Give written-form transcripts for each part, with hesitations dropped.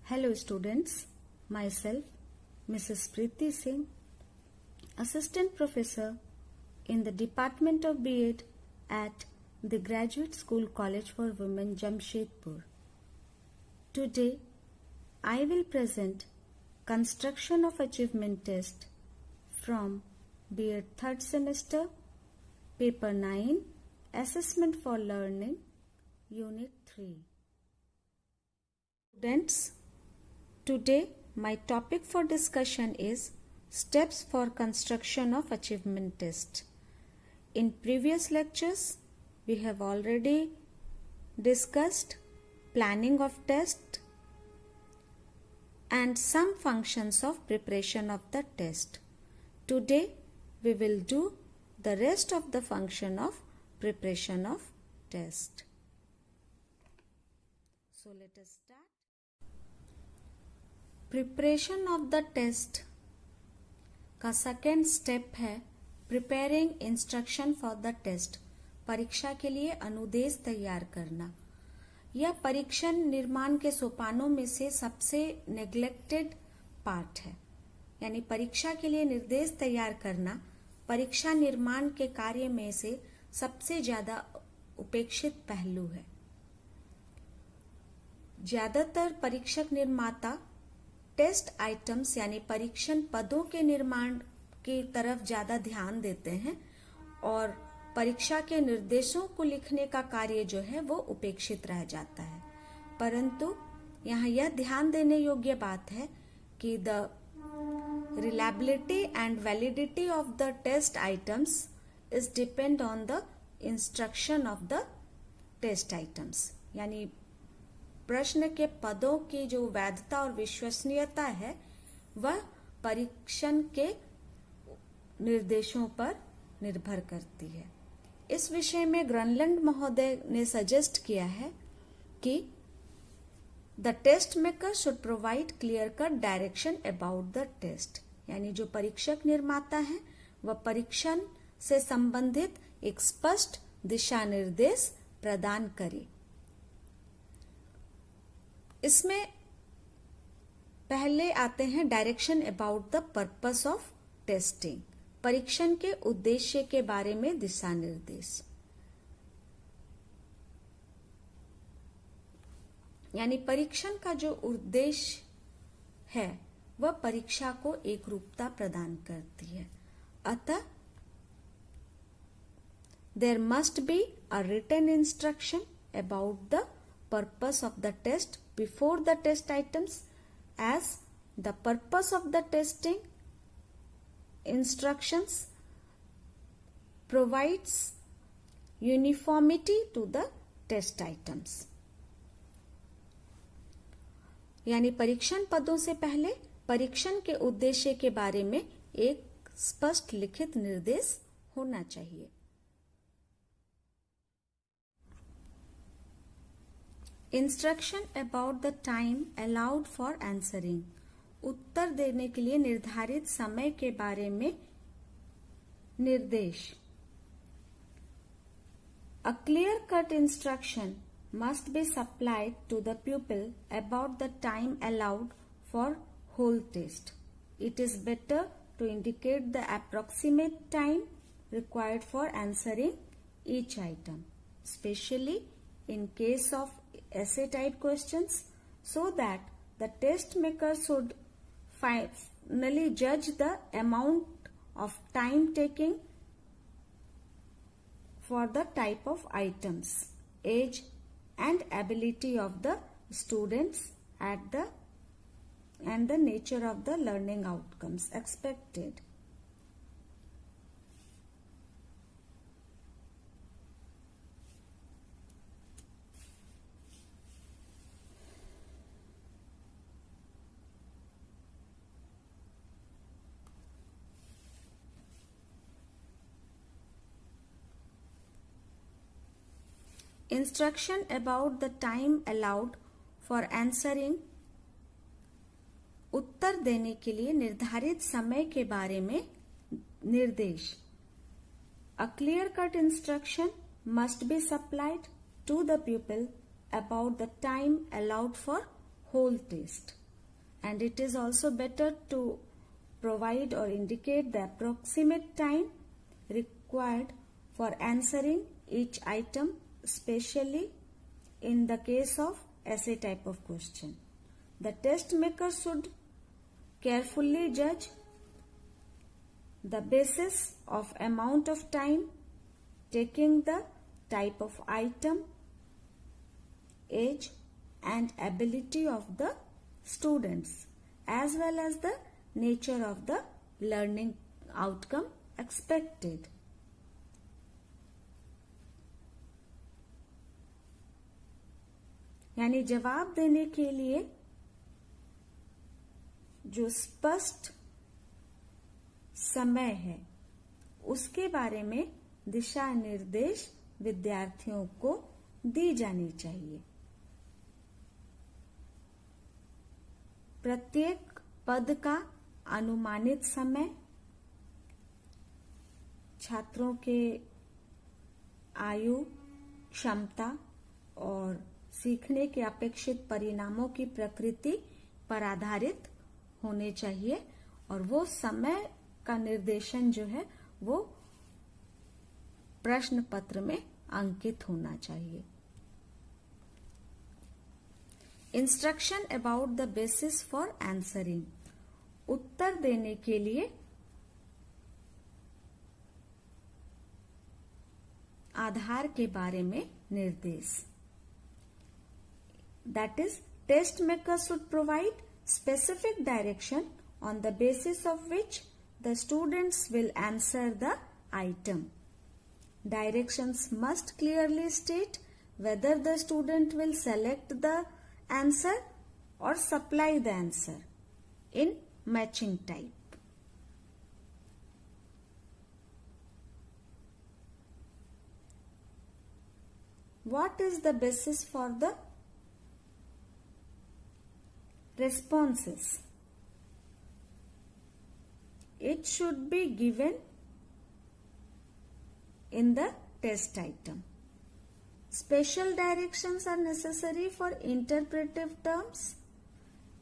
Hello students, myself Mrs. Preeti Singh, Assistant Professor in the Department of B.Ed at the Graduate School College for Women, Jamshedpur. Today, I will present Construction of Achievement Test from B.Ed 3rd semester, Paper 9, Assessment for Learning, Unit 3. Students, today my topic for discussion is Steps for Construction of Achievement Test. In previous lectures, we have already discussed planning of test and some functions of preparation of the test. Today, we will do the rest of the function of preparation of test. So let us start. Preparation of the test का second step है preparing instruction for the test. परीक्षा के लिए अनुदेश तैयार करना। यह परीक्षण निर्माण के सोपानों में से सबसे नेग्लेक्टेड पार्ट है, यानी परीक्षा के लिए निर्देश तैयार करना परीक्षा निर्माण के कार्य में से सबसे ज्यादा उपेक्षित पहलू है। ज्यादातर परीक्षक निर्माता टेस्ट आइटम्स यानी परीक्षण पदों के निर्माण की तरफ ज्यादा ध्यान देते हैं और परीक्षा के निर्देशों को लिखने का कार्य जो है वो उपेक्षित रह जाता है। परंतु यहाँ यह ध्यान देने योग्य बात है कि the reliability and validity of the test items is depend on the instruction of the test items, यानी प्रश्न के पदों की जो वैधता और विश्वसनीयता है वह परीक्षण के निर्देशों पर निर्भर करती है। इस विषय में ग्रनलैंड महोदय ने सजेस्ट किया है कि the test maker should provide clear cut direction about the test, यानी जो परीक्षक निर्माता है वह परीक्षण से संबंधित एक स्पष्ट दिशा निर्देश प्रदान करे। इसमें पहले आते हैं direction about the purpose of testing, परीक्षण के उद्देश्य के बारे में दिशा निर्देश। यानी परीक्षण का जो उद्देश्य है वह परीक्षा को एक रूपता प्रदान करती है। अतः there must be a written instruction about the purpose of the test before the test items, as the purpose of the testing instructions provides uniformity to the test items. यानी परीक्षण पदों से पहले परीक्षण के उद्देश्य के बारे में एक स्पष्ट लिखित निर्देश होना चाहिए। Instruction about the time allowed for answering, उत्तर देने के लिए निर्धारित समय के बारे में निर्देश। A clear cut instruction must be supplied to the pupil about the time allowed for whole test. It is better to indicate the approximate time required for answering each item, especially in case of essay type questions, so that the test maker should finally judge the amount of time taking for the type of items, age and ability of the students and the nature of the learning outcomes expected. Instruction about the time allowed for answering, उत्तर देने के लिए निर्धारित समय के बारे में निर्देश। A clear cut instruction must be supplied to the pupil about the time allowed for whole test. And it is also better to provide or indicate the approximate time required for answering each item, especially in the case of essay type of question. The test maker should carefully judge the basis of amount of time, taking the type of item, age and ability of the students, as well as the nature of the learning outcome expected. यानी जवाब देने के लिए जो स्पष्ट समय है उसके बारे में दिशा निर्देश विद्यार्थियों को दी जानी चाहिए। प्रत्येक पद का अनुमानित समय, छात्रों के आयु, क्षमता और सीखने के अपेक्षित परिणामों की प्रकृति पर आधारित होने चाहिए और वो समय का निर्देशन जो है वो प्रश्न पत्र में अंकित होना चाहिए। Instruction about the basis for answering, उत्तर देने के लिए आधार के बारे में निर्देश। That is, test maker should provide specific direction on the basis of which the students will answer the item. Directions must clearly state whether the student will select the answer or supply the answer in matching type. What is the basis for the responses? It should be given in the test item. Special directions are necessary for interpretive terms.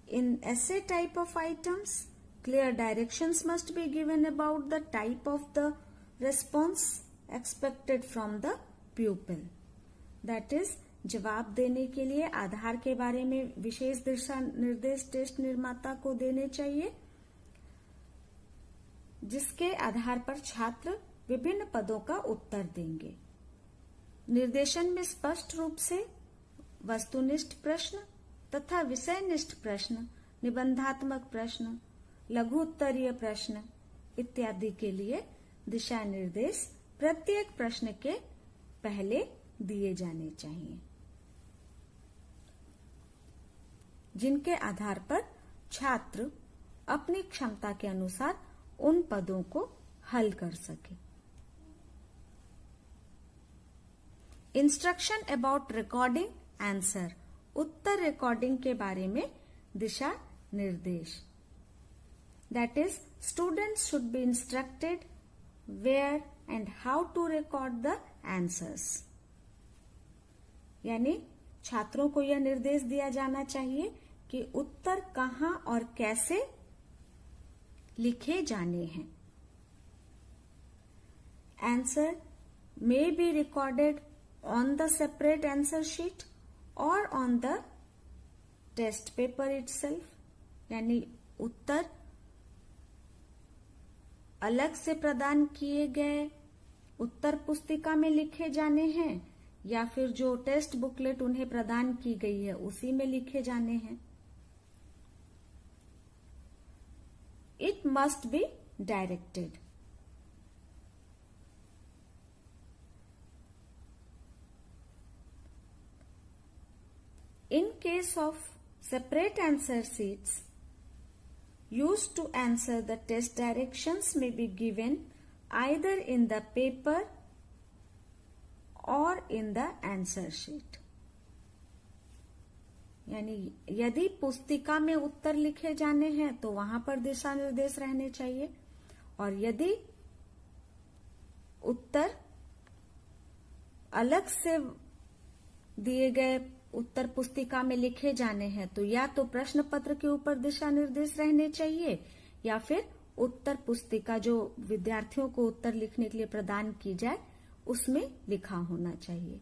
In essay type of items, clear directions must be given about the type of the response expected from the pupil. That is, जवाब देने के लिए आधार के बारे में विशेष दिशा निर्देश test निर्माता को देने चाहिए, जिसके आधार पर छात्र विभिन्न पदों का उत्तर देंगे। निर्देशन में स्पष्ट रूप से वस्तुनिष्ठ प्रश्न तथा विषयनिष्ठ प्रश्न, निबंधात्मक प्रश्न, लघु उत्तरीय प्रश्न इत्यादि के लिए दिशा निर्देश प्रत्येक प्रश्न के पहले दिए जाने चाहिए, जिनके आधार पर छात्र अपनी क्षमता के अनुसार उन पदों को हल कर सके। इंस्ट्रक्शन अबाउट रिकॉर्डिंग आंसर, उत्तर रिकॉर्डिंग के बारे में दिशा निर्देश। That is, students should be instructed where and how to record the answers. यानी छात्रों को यह निर्देश दिया जाना चाहिए कि उत्तर कहां और कैसे लिखे जाने हैं। Answer may be recorded on the separate answer sheet और on the test paper itself. यानी उत्तर अलग से प्रदान किए गए उत्तर पुस्तिका में लिखे जाने हैं या फिर जो टेस्ट बुकलेट उन्हें प्रदान की गई है उसी में लिखे जाने हैं। It must be directed. In case of separate answer sheets used to answer, the test directions may be given either in the paper or in the answer sheet. यानी यदि पुस्तिका में उत्तर लिखे जाने हैं तो वहां पर दिशा निर्देश रहने चाहिए, और यदि उत्तर अलग से दिए गए उत्तर पुस्तिका में लिखे जाने हैं तो या तो प्रश्न पत्र के ऊपर दिशा निर्देश रहने चाहिए या फिर उत्तर पुस्तिका जो विद्यार्थियों को उत्तर लिखने के लिए प्रदान की जाए उसमें लिखा होना चाहिए।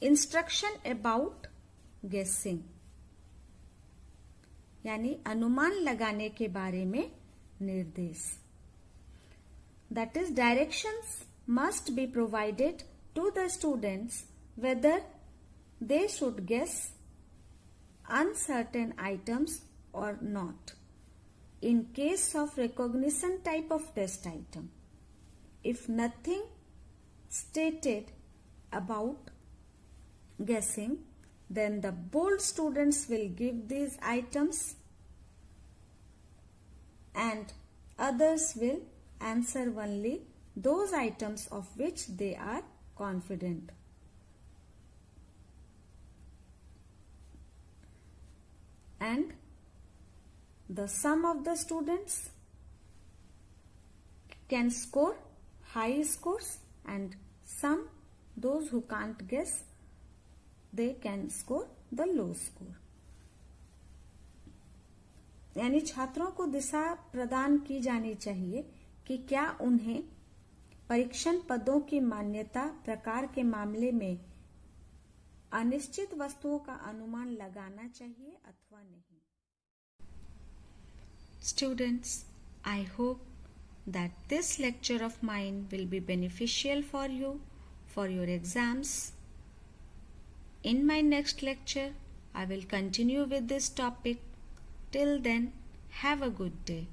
इंस्ट्रक्शन अबाउट गेसिंग यानी अनुमान लगाने के बारे में निर्देश। That is directions must be provided to the students whether they should guess uncertain items or not in case of recognition type of test item. If nothing stated about guessing, then the bold students will give these items and others will answer only those items of which they are confident. And the sum of the students can score high scores and some, those who can't guess, they can score the low score. यानी छात्रों को दिशा प्रदान की जानी चाहिए कि क्या उन्हें परीक्षण पदों की मान्यता प्रकार के मामले में अनिश्चित वस्तुओं का अनुमान लगाना चाहिए अथवा नहीं। Students, I hope that this lecture of mine will be beneficial for you for your exams. In my next lecture, I will continue with this topic. Till then, have a good day.